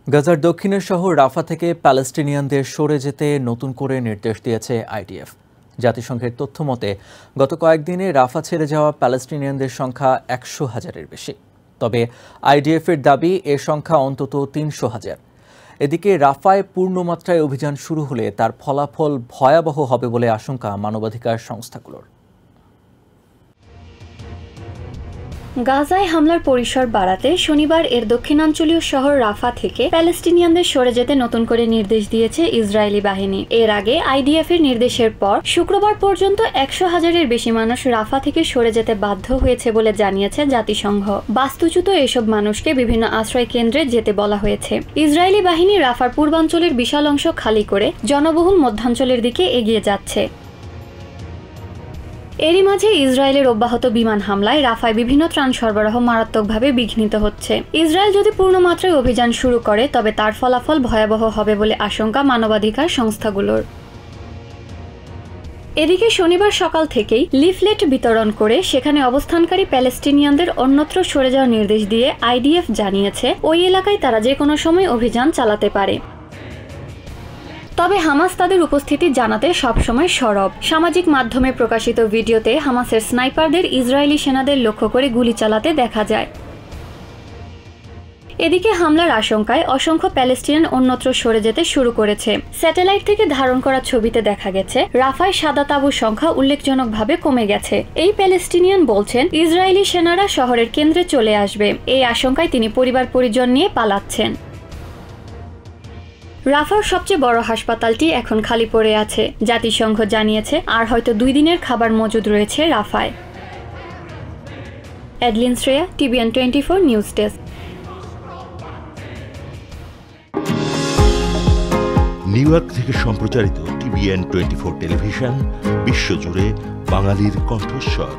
গাজার দক্ষিণের শহর রাফা থেকে প্যালেস্টিনিয়ানদের সরে যেতে নতুন করে নির্দেশ দিয়েছে আইডিএফ। জাতিসংঘের তথ্য মতে গত কয়েকদিনে রাফা ছেড়ে যাওয়া প্যালেস্টিনিয়ানদের সংখ্যা 100,000-এর বেশি। তবে আইডিএফের দাবি এর সংখ্যা অন্তত 300,000। এদিকে রাফায় পূর্ণমাত্রায় অভিযান শুরু হলে তার ফলাফল ভয়াবহ হবে বলে আশঙ্কা মানবাধিকার সংস্থাগুলোর। গাজায় হামলার পরিসর বাড়াতে শনিবার এর দক্ষিণাঞ্চলীয় শহর রাফা থেকে প্যালেস্টিনিয়ানদের সরে যেতে নতুন করে নির্দেশ দিয়েছে ইসরায়েলি বাহিনী। এর আগে আইডিএফের নির্দেশের পর শুক্রবার পর্যন্ত 100,000-এর বেশি মানুষ রাফা থেকে সরে যেতে বাধ্য হয়েছে বলে জানিয়েছে জাতিসংঘ। বাস্তুচ্যুত এসব মানুষকে বিভিন্ন আশ্রয় কেন্দ্রে যেতে বলা হয়েছে। ইসরায়েলি বাহিনী রাফার পূর্বাঞ্চলের বিশাল অংশ খালি করে জনবহুল মধ্যাঞ্চলের দিকে এগিয়ে যাচ্ছে। এরই মাঝে ইসরায়েলের অব্যাহত বিমান হামলায় রাফায় বিভিন্ন ত্রাণ সরবরাহ মারাত্মকভাবে বিঘ্নিত হচ্ছে। ইসরায়েল যদি পূর্ণমাত্রায় অভিযান শুরু করে তবে তার ফলাফল ভয়াবহ হবে বলে আশঙ্কা মানবাধিকার সংস্থাগুলোর। এদিকে শনিবার সকাল থেকেই লিফলেট বিতরণ করে সেখানে অবস্থানকারী প্যালেস্টিনিয়ানদের অন্যত্র সরে যাওয়ার নির্দেশ দিয়ে আইডিএফ জানিয়েছে ওই এলাকায় তারা যে কোনো সময় অভিযান চালাতে পারে। তবে হামাস তাদের উপস্থিতি জানাতে সবসময় সরব। সামাজিক মাধ্যমে প্রকাশিত ভিডিওতে হামাসের স্নাইপারদের ইসরায়েলি সেনাদের লক্ষ্য করে গুলি চালাতে দেখা যায়। এদিকে হামলার আশঙ্কায় অসংখ্য প্যালেস্টিনিয়ান অন্যত্র সরে যেতে শুরু করেছে। স্যাটেলাইট থেকে ধারণ করা ছবিতে দেখা গেছে রাফায় সাদা তাঁবুর সংখ্যা উল্লেখজনকভাবে কমে গেছে। এই প্যালেস্টিনিয়ান বলছেন ইসরায়েলি সেনারা শহরের কেন্দ্রে চলে আসবে। এই আশঙ্কায় তিনি পরিবার পরিজন নিয়ে পালাচ্ছেন। রাফার সবচেয়ে বড় হাসপাতালটি এখন খালি পড়ে আছে। জাতিসংঘ জানিয়েছে আর হয়তো 2 দিনের খাবার মজুদ রয়েছে রাফায়। Edlin Shreya, TVN 24 news desk. New York থেকে সম্প্রচারিত TVN 24 টেলিভিশন বিশ্বজুড়ে বাঙালির কণ্ঠস্বর।